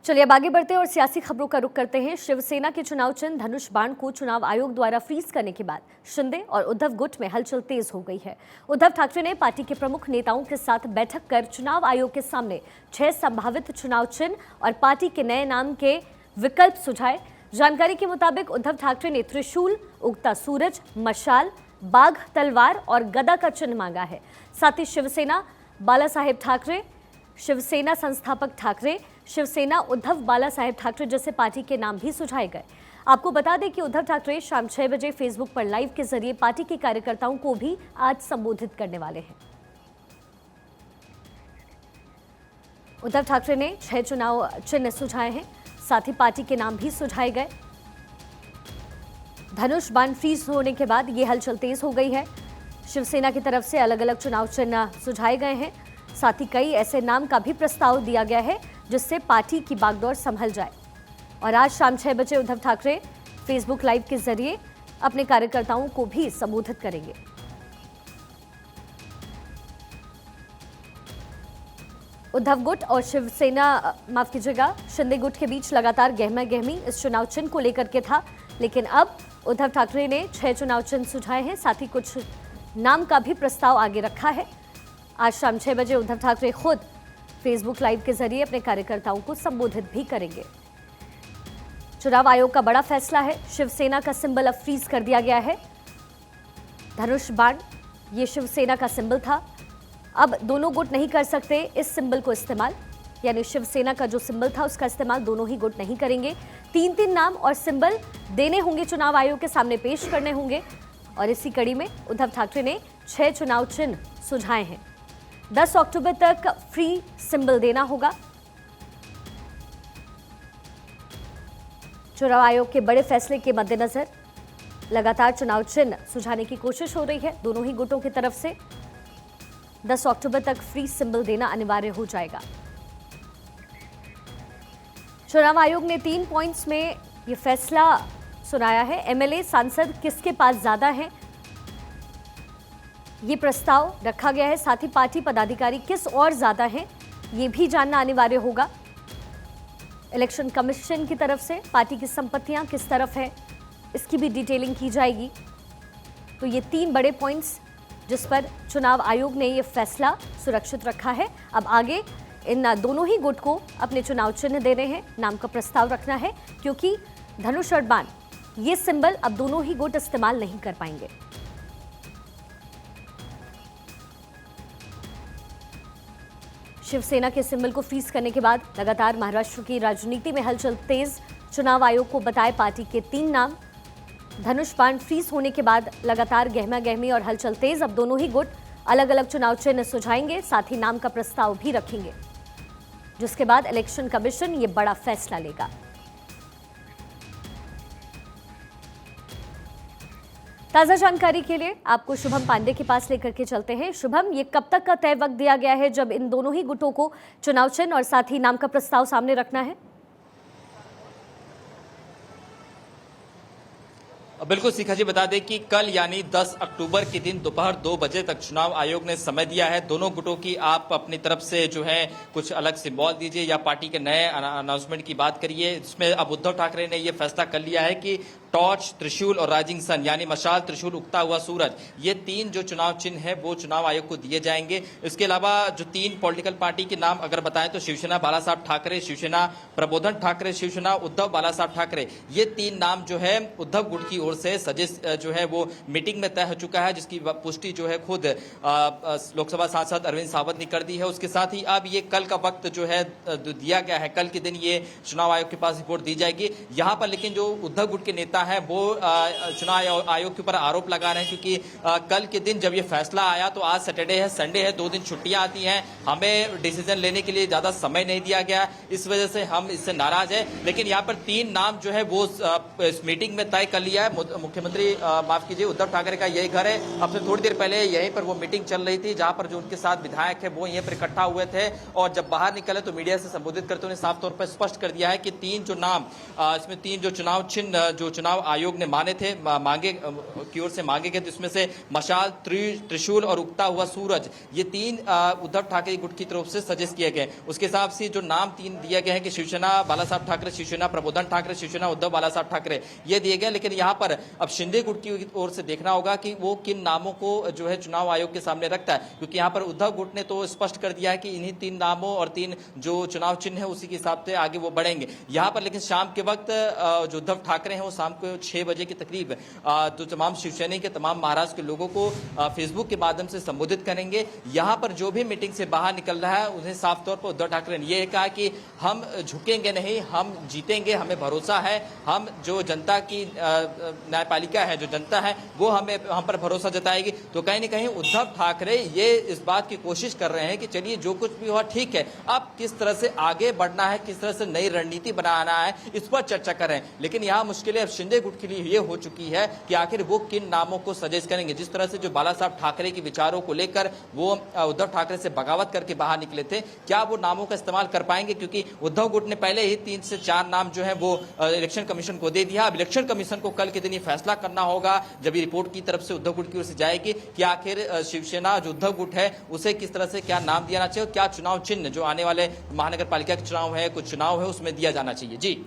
चलिए अब आगे बढ़ते हैं और सियासी खबरों का रुख करते हैं। शिवसेना के चुनाव चिन्ह धनुष बाण को चुनाव आयोग द्वारा फ्रीज करने के बाद शिंदे और उद्धव गुट में हलचल तेज हो गई है। उद्धव ठाकरे ने पार्टी के प्रमुख नेताओं के साथ बैठक कर चुनाव आयोग के सामने 6 संभावित चुनाव चिन्ह और पार्टी के नए नाम के विकल्प सुझाए। जानकारी के मुताबिक उद्धव ठाकरे ने त्रिशूल, उगता सूरज, मशाल, बाघ, तलवार और गदा का चिन्ह मांगा है। साथ ही शिवसेना बाला साहेब ठाकरे, शिवसेना संस्थापक ठाकरे, शिवसेना उद्धव बाला साहेब ठाकरे जैसे पार्टी के नाम भी सुझाए गए। आपको बता दें कि उद्धव ठाकरे शाम 6 बजे फेसबुक पर लाइव के जरिए पार्टी के कार्यकर्ताओं को भी आज संबोधित करने वाले हैं। उद्धव ठाकरे ने 6 चुनाव चिन्ह सुझाए हैं, साथ ही पार्टी के नाम भी सुझाए गए। धनुष बाण फ्रीज होने के बाद ये हलचल तेज हो गई है। शिवसेना की तरफ से अलग अलग चुनाव चिन्ह सुझाए गए हैं, साथ ही कई ऐसे नाम का भी प्रस्ताव दिया गया है जिससे पार्टी की बागडोर संभल जाए। और आज शाम 6 बजे उद्धव ठाकरे फेसबुक लाइव के जरिए अपने कार्यकर्ताओं को भी संबोधित करेंगे। उद्धव गुट और शिवसेना शिंदे गुट के बीच लगातार गहमा गहमी इस चुनाव चिन्ह को लेकर के था, लेकिन अब उद्धव ठाकरे ने 6 चुनाव चिन्ह सुझाए हैं, साथ ही कुछ नाम का भी प्रस्ताव आगे रखा है। आज शाम 6 बजे उद्धव ठाकरे खुद फेसबुक लाइव के जरिए अपने कार्यकर्ताओं को संबोधित भी करेंगे। चुनाव आयोग का बड़ा फैसला है। शिवसेना का सिंबल अब फ्रीज कर दिया गया है। धनुष बाण ये शिवसेना का सिंबल था, अब दोनों गुट नहीं कर सकते इस सिंबल को इस्तेमाल, यानी शिवसेना का जो सिंबल था उसका इस्तेमाल दोनों ही गुट नहीं करेंगे। 3-3 नाम और सिंबल देने होंगे, चुनाव आयोग के सामने पेश करने होंगे। और इसी कड़ी में उद्धव ठाकरे ने 6 चुनाव चिन्ह सुझाए हैं। 10 अक्टूबर तक फ्री सिंबल देना होगा। चुनाव आयोग के बड़े फैसले के मद्देनजर लगातार चुनाव चिन्ह सुझाने की कोशिश हो रही है दोनों ही गुटों की तरफ से। 10 अक्टूबर तक फ्री सिंबल देना अनिवार्य हो जाएगा। चुनाव आयोग ने 3 पॉइंट्स में यह फैसला सुनाया है। एमएलए सांसद किसके पास ज्यादा है, ये प्रस्ताव रखा गया है। साथ ही पार्टी पदाधिकारी किस और ज्यादा हैं, ये भी जानना अनिवार्य होगा। इलेक्शन कमीशन की तरफ से पार्टी की संपत्तियां किस तरफ है, इसकी भी डिटेलिंग की जाएगी। तो ये 3 बड़े पॉइंट्स जिस पर चुनाव आयोग ने ये फैसला सुरक्षित रखा है। अब आगे इन दोनों ही गुट को अपने चुनाव चिन्ह देने हैं, नाम का प्रस्ताव रखना है, क्योंकि धनुष और बाण ये सिंबल अब दोनों ही गुट इस्तेमाल नहीं कर पाएंगे। शिवसेना के सिंबल को फ्रीज करने के बाद लगातार महाराष्ट्र की राजनीति में हलचल तेज। चुनाव आयोग को बताए पार्टी के 3 नाम। धनुष बाण फ्रीज होने के बाद लगातार गहमा गहमी और हलचल तेज। अब दोनों ही गुट अलग अलग चुनाव चिन्ह सुझाएंगे, साथ ही नाम का प्रस्ताव भी रखेंगे, जिसके बाद इलेक्शन कमीशन ये बड़ा फैसला लेगा। ताजा जानकारी के लिए आपको शुभम पांडे के पास लेकर के चलते हैं। शुभम, ये कब तक का तय वक्त दिया गया है जब इन दोनों ही गुटों को चुनाव चिन्ह और साथ ही नाम का प्रस्ताव सामने रखना है? बिल्कुल शिखा जी, बता दें कि कल यानी 10 अक्टूबर के दिन दोपहर 2 बजे तक चुनाव आयोग ने समय दिया है। दोनों गुटों की आप अपनी तरफ से जो है कुछ अलग सिंबल दीजिए या पार्टी के नए अनाउंसमेंट की बात करिए। इसमें अब उद्धव ठाकरे ने यह फैसला कर लिया है कि टॉर्च, त्रिशूल और राइजिंग सन यानी मशाल, त्रिशूल, उगता हुआ सूरज, ये 3 जो चुनाव चिन्ह है वो चुनाव आयोग को दिए जाएंगे। इसके अलावा जो 3 पॉलिटिकल पार्टी के नाम अगर बताएं तो शिवसेना बाला साहब ठाकरे, शिवसेना प्रबोधन ठाकरे, शिवसेना उद्धव बाला साहब ठाकरे, ये 3 नाम जो है उद्धव गुट की ओर से सजेस्ट जो है वो मीटिंग में तय हो चुका है, जिसकी पुष्टि जो है खुद लोकसभा सांसद अरविंद सावंत ने कर दी है। उसके साथ ही अब ये कल का वक्त जो है दिया गया है, कल के दिन ये चुनाव आयोग के पास रिपोर्ट दी जाएगी। यहाँ पर लेकिन जो उद्धव गुट के नेता है वो चुनाव आयोग के ऊपर आरोप लगा रहे हैं, क्योंकि कल के दिन जब ये फैसला आया तो आज सैटरडे है, संडे है, 2 दिन छुट्टियां आती हैं, हमें डिसीजन लेने के लिए ज्यादा समय नहीं दिया गया, इस वजह से हम इससे नाराज है। लेकिन यहाँ पर 3 नाम जो है वो इस मीटिंग में तय कर लिया है। मुख्यमंत्री माफ कीजिए उद्धव ठाकरे का यही घर है। अब से थोड़ी देर पहले यहीं पर वो मीटिंग चल रही थी, जहां पर जो उनके साथ विधायक है वो यहीं पर इकट्ठा हुए थे, और जब बाहर निकले तो मीडिया से संबोधित करते उन्हें साफ तौर पर स्पष्ट कर दिया है कि तीन जो नाम, इसमें तीन जो चुनाव चिन्ह जो चुनाव आयोग ने माने थे, मांगे की ओर से मांगे गए, जिसमें से मशाल, त्रिशूल और उगता हुआ सूरज, ये तीन उद्धव ठाकरे गुट की तरफ से सजेस्ट किए गए। उसके हिसाब से जो नाम तीन दिए गए हैं कि शिवसेना बाला साहब ठाकरे, शिवसेना प्रबोधन ठाकरे, शिवसेना उद्धव बाला साहब ठाकरे, ये दिए गए। लेकिन यहाँ पर अब शिंदे गुट की ओर से देखना होगा कि वो किन नामों को जो है चुनाव आयोग के सामने रखता है, क्योंकि यहाँ पर उद्धव गुट ने तो स्पष्ट कर दिया है कि इन्हीं तीन नामों और तीन जो चुनाव चिन्ह है उसी के हिसाब से आगे वो बढ़ेंगे। यहाँ पर लेकिन शाम के वक्त जो उद्धव ठाकरे हैं वो शाम को 6 बजे के तकरीब तो तमाम शिवसैनिक के, तमाम महाराष्ट्र के लोगों को फेसबुक के माध्यम से संबोधित करेंगे। यहाँ पर जो भी मीटिंग से बाहर निकल रहा है उन्हें साफ तौर पर उद्धव ठाकरे ने यह कहा कि हम झुकेंगे नहीं, हम जीतेंगे, हमें भरोसा है, हम जो जनता की न्यायपालिका है, जो जनता है वो हमें हम पर भरोसा जताएगी। तो कहीं ना कहीं उद्धव ठाकरे ये इस बात की कोशिश कर रहे हैं कि चलिए जो कुछ भी हुआ ठीक है, अब किस तरह से आगे बढ़ना है, किस तरह से नई रणनीति बनाना है, इस पर चर्चा करें। लेकिन यहाँ मुश्किलें अब शिंदे गुट के लिए ये हो चुकी है कि आखिर वो किन नामों को सजेस्ट करेंगे। जिस तरह से जो बाला साहब ठाकरे के विचारों को लेकर वो उद्धव ठाकरे से बगावत करके बाहर निकले थे, क्या वो नामों का इस्तेमाल कर पाएंगे? क्योंकि उद्धव गुट ने पहले ही 3 से 4 नाम जो है वो इलेक्शन कमीशन को दे दिया। अब इलेक्शन कमीशन को कल के दिन ये फैसला करना होगा, जब ये रिपोर्ट की तरफ से उद्धव गुट की ओर से जाएगी, कि आखिर शिवसेना जो उद्धव गुट है उसे किस तरह से क्या नाम दिया चाहिए, और क्या चुनाव चिन्ह जो आने वाले महानगर पालिका के चुनाव है, कुछ चुनाव है, उसमें दिया जाना चाहिए। जी।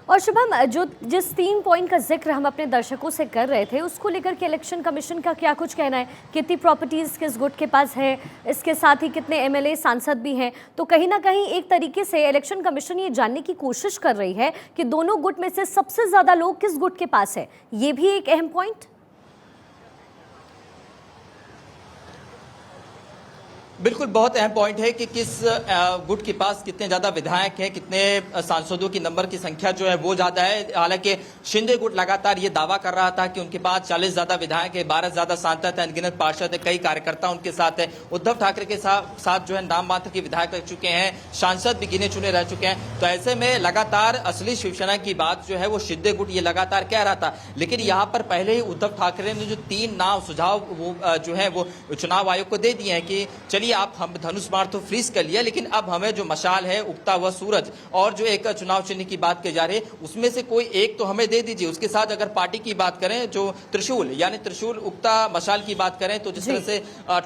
और शुभम, जो जिस 3 पॉइंट का जिक्र हम अपने दर्शकों से कर रहे थे, उसको लेकर के इलेक्शन कमीशन का क्या कुछ कहना है? कितनी प्रॉपर्टीज किस गुट के पास है, इसके साथ ही कितने एमएलए सांसद भी हैं? तो कहीं ना कहीं एक तरीके से इलेक्शन कमीशन ये जानने की कोशिश कर रही है कि दोनों गुट में से सबसे ज्यादा लोग किस गुट के पास है। ये भी एक अहम पॉइंट। बिल्कुल, बहुत अहम पॉइंट है कि किस गुट के पास कितने ज्यादा विधायक हैं, कितने सांसदों की नंबर की संख्या जो है वो ज्यादा है। हालांकि शिंदे गुट लगातार ये दावा कर रहा था कि उनके पास 40 ज्यादा विधायक है, 12 ज्यादा सांसद है, अनगिनत पार्षद है, कई कार्यकर्ता उनके साथ है। उद्धव ठाकरे के साथ जो है नाम मात्र के विधायक रह चुके हैं, सांसद भी गिने चुने रह चुके हैं। तो ऐसे में लगातार असली शिवसेना की बात जो है वो शिंदे गुट ये लगातार कह रहा था। लेकिन यहाँ पर पहले ही उद्धव ठाकरे ने जो 3 नाम सुझाव वो जो है वो चुनाव आयोग को दे दिए हैं कि चलिए आप हम धनुष बाण तो फ्रीज कर लिया, लेकिन अब हमें जो मशाल है, उगता हुआ सूरज और जो एक चुनाव चिन्ह की बात की जा रही है उसमें से कोई एक तो हमें दे दीजिए। उसके साथ अगर पार्टी की बात करें, जो त्रिशूल यानी त्रिशूल उगता मशाल की बात करें, तो जिस तरह से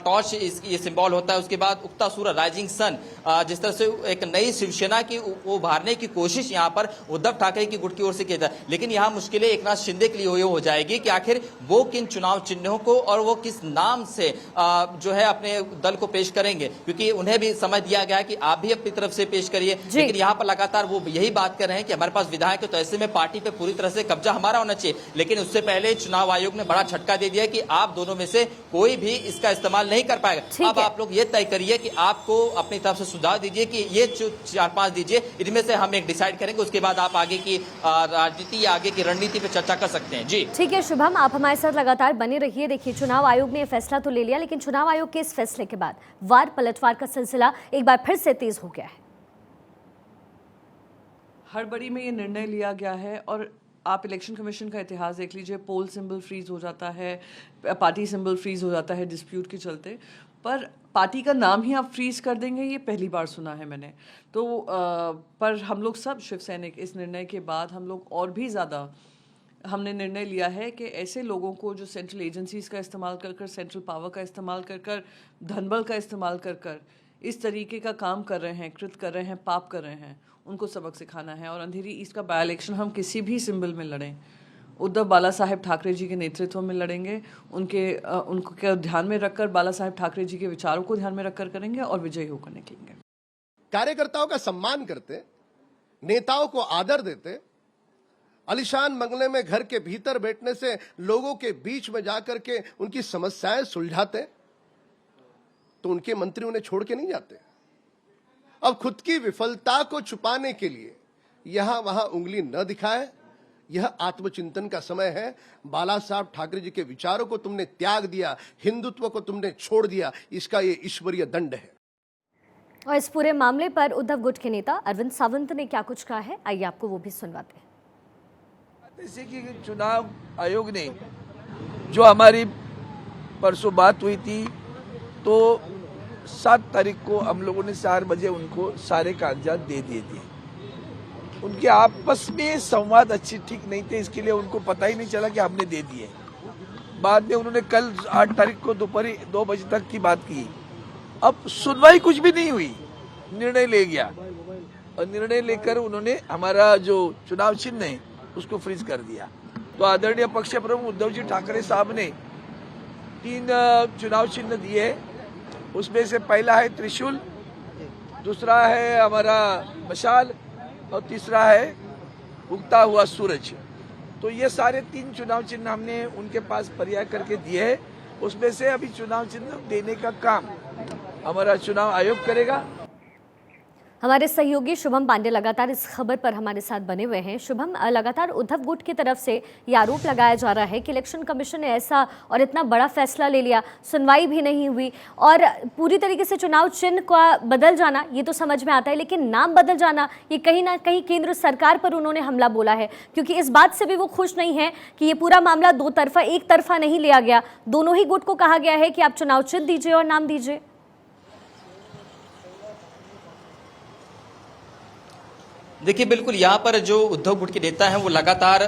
टॉर्च ये सिंबल होता है, उसके बाद उगता सूरज, राइजिंग सन, जिस तरह से एक नई शिवसेना की उभारने की कोशिश यहाँ पर उद्धव ठाकरे की गुट की ओर से की जाए। लेकिन यहाँ मुश्किलें एक नाथ शिंदे के लिए हो जाएगी कि आखिर वो किन चुनाव चिन्हों को और वो किस नाम से जो है अपने दल को पेश करेंगे, क्योंकि उन्हें भी समझ दिया गया कि आप भी अपनी तरफ से पेश करिए। लेकिन यहाँ पर लगातार वो यही बात कर रहे हैं कि हमारे पास विधायक है, तो ऐसे में पार्टी पे पूरी तरह से कब्जा हमारा होना चाहिए। लेकिन उससे पहले चुनाव आयोग ने बड़ा झटका दे दिया कि आप दोनों में से कोई भी इसका इस्तेमाल नहीं कर पाएगा। अब आप लोग ये तय करिए कि आपको अपनी तरफ से सुझाव दीजिए कि ये 4-5 दीजिए, इनमें से हम एक डिसाइड करेंगे, उसके बाद आप आगे की राजनीति या आगे की रणनीति पे चर्चा कर सकते हैं। जी ठीक है शुभम, आप हमारे साथ लगातार बने रहिए। देखिए, चुनाव आयोग ने फैसला तो ले लिया, लेकिन चुनाव आयोग के इस फैसले के बाद वार पलटवार का सिलसिला एक बार फिर से तेज हो गया है। हड़बड़ी में ये निर्णय लिया गया है, और आप इलेक्शन कमीशन का इतिहास देख लीजिए, पोल सिंबल फ्रीज हो जाता है, पार्टी सिंबल फ्रीज हो जाता है डिस्प्यूट के चलते, पर पार्टी का नाम ही आप फ्रीज कर देंगे, ये पहली बार सुना है मैंने। तो पर हम लोग सब शिव सैनिक इस निर्णय के बाद हम लोग और भी ज़्यादा हमने निर्णय लिया है कि ऐसे लोगों को जो सेंट्रल एजेंसीज का इस्तेमाल कर कर, सेंट्रल पावर का इस्तेमाल कर कर, धनबल का इस्तेमाल कर कर इस तरीके का काम कर रहे हैं, कृत कर रहे हैं, पाप कर रहे हैं, उनको सबक सिखाना है। और अंधेरी ईस्ट का बाय इलेक्शन हम किसी भी सिंबल में लड़ें, उद्धव बाला साहेब ठाकरे जी के नेतृत्व में लड़ेंगे, उनको ध्यान में रखकर, बाला साहेब ठाकरे जी के विचारों को ध्यान में रखकर करेंगे और विजयी होकर निकलेंगे। कार्यकर्ताओं का सम्मान करते, नेताओं को आदर देते, आलिशान बंगले में घर के भीतर बैठने से लोगों के बीच में जाकर के उनकी समस्याएं सुलझाते, तो उनके मंत्री उन्हें छोड़ के नहीं जाते। अब खुद की विफलता को छुपाने के लिए यहां वहां उंगली न दिखाए। यह आत्मचिंतन का समय है। बाला साहब ठाकरे जी के विचारों को तुमने त्याग दिया, हिंदुत्व को तुमने छोड़ दिया, इसका ये ईश्वरीय दंड है। और इस पूरे मामले पर उद्धव गुट के नेता अरविंद सावंत ने क्या कुछ कहा है, आइए आपको वो भी सुनवाते हैं। जैसे कि चुनाव आयोग ने जो हमारी परसों बात हुई थी, तो 7 तारीख को हम लोगों ने 4 बजे उनको सारे कागजात दे दिए थे। उनके आपस में संवाद अच्छे ठीक नहीं थे, इसके लिए उनको पता ही नहीं चला कि हमने दे दिए। बाद में उन्होंने कल 8 तारीख को दोपहर 2 बजे तक की बात की। अब सुनवाई कुछ भी नहीं हुई, निर्णय ले गया और निर्णय लेकर उन्होंने हमारा जो चुनाव चिन्ह है उसको फ्रीज कर दिया। तो आदरणीय पक्ष प्रमुख उद्धव जी ठाकरे साहब ने 3 चुनाव चिन्ह दिए हैं। उसमें से पहला है त्रिशूल, दूसरा है हमारा मशाल और तीसरा है उगता हुआ सूरज। तो ये सारे 3 चुनाव चिन्ह हमने उनके पास पर्याय करके दिए हैं। उसमें से अभी चुनाव चिन्ह देने का काम हमारा चुनाव आयोग करेगा। हमारे सहयोगी शुभम पांडे लगातार इस खबर पर हमारे साथ बने हुए हैं। शुभम, लगातार उद्धव गुट की तरफ से ये आरोप लगाया जा रहा है कि इलेक्शन कमीशन ने ऐसा और इतना बड़ा फैसला ले लिया, सुनवाई भी नहीं हुई और पूरी तरीके से चुनाव चिन्ह का बदल जाना ये तो समझ में आता है, लेकिन नाम बदल जाना ये कहीं ना कहीं केंद्र सरकार पर उन्होंने हमला बोला है, क्योंकि इस बात से भी वो खुश नहीं है कि ये पूरा मामला दो तरफा एक तरफा नहीं लिया गया। दोनों ही गुट को कहा गया है कि आप चुनाव चिन्ह दीजिए और नाम दीजिए। देखिए, बिल्कुल यहाँ पर जो उद्धव गुट के नेता हैं वो लगातार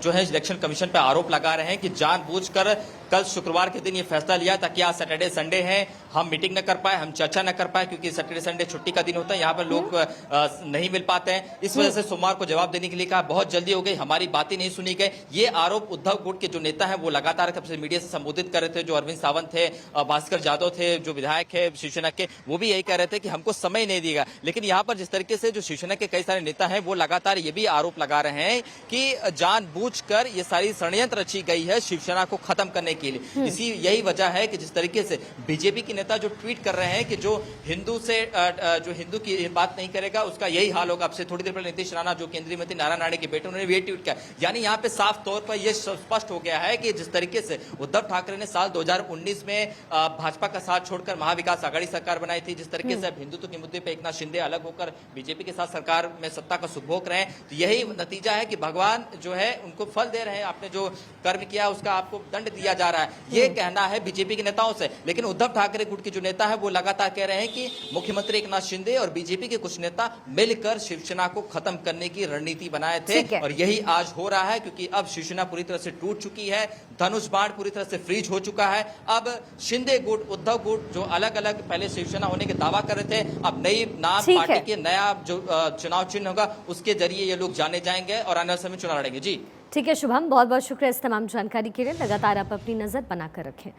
जो है इलेक्शन कमीशन पर आरोप लगा रहे हैं कि जानबूझकर कल शुक्रवार के दिन ये फैसला लिया ताकि आज सैटरडे संडे है, हम मीटिंग न कर पाए, हम चर्चा न कर पाए, क्योंकि सैटरडे संडे छुट्टी का दिन होता है, यहाँ पर लोग नहीं मिल पाते हैं। इस वजह से सोमवार को जवाब देने के लिए कहा, बहुत जल्दी हो गई, हमारी बातें नहीं सुनी गई। ये आरोप उद्धव गुट के जो नेता है वो लगातार कब से मीडिया से संबोधित कर रहे थे। जो अरविंद सावंत थे, भास्कर जादव थे, जो विधायक है शिवसेना के, वो भी यही कह रहे थे कि हमको समय नहीं दिएगा। लेकिन यहाँ पर जिस तरीके से जो शिवसेना के कई सारे नेता हैं वो लगातार ये भी आरोप लगा रहे हैं कि जानबूझकर ये सारी षड्यंत्र रची गई है शिवसेना को खत्म करने के लिए। इसी यही वजह है कि जिस तरीके से बीजेपी के नेता जो ट्वीट कर रहे हैं कि जो हिंदू से जो हिंदू की बात नहीं करेगा उसका यही हाल होगा। अब से थोड़ी देर पहले नीतीश राणा जो केंद्रीय मंत्री नारायण राणे के बेटे, उन्होंने भी ट्वीट किया। यानी यहाँ पे साफ तौर पर यह स्पष्ट हो गया है कि जिस तरीके से उद्धव ठाकरे ने साल 2019 में भाजपा का साथ छोड़कर महाविकास आघाड़ी सरकार बनाई थी, जिस तरीके से अब हिंदुत्व के मुद्दे पर एकनाथ शिंदे अलग होकर बीजेपी के साथ सरकार में सत्ता का सुभोग रहे हैं, तो यही नतीजा है कि भगवान जो है उनको फल दे रहे हैं। आपने जो कर्म किया उसका आपको दंड दिया जा रहा है, ये कहना है बीजेपी के नेताओं से। लेकिन उद्धव ठाकरे गुट के जो नेता है वो लगातार कह रहे हैं कि मुख्यमंत्री एकनाथ शिंदे और बीजेपी के कुछ नेता मिलकर शिवसेना को खत्म करने की रणनीति बनाए थे, और यही आज हो रहा है, क्योंकि अब शिवसेना पूरी तरह से टूट चुकी है, धनुष बाण पूरी तरह से फ्रीज हो चुका है। अब शिंदे गुट, उद्धव गुट जो अलग अलग पहले शिवसेना होने के दावा कर रहे थे, अब नई नाम पार्टी के नया जो चुनाव चिन्ह होगा उसके जरिए ये लोग जाने जाएंगे और आने वाले समय चुनाव लड़ेंगे। जी ठीक है शुभम, बहुत बहुत शुक्रिया इस तमाम जानकारी के लिए। लगातार आप अपनी नजर बनाकर रखें।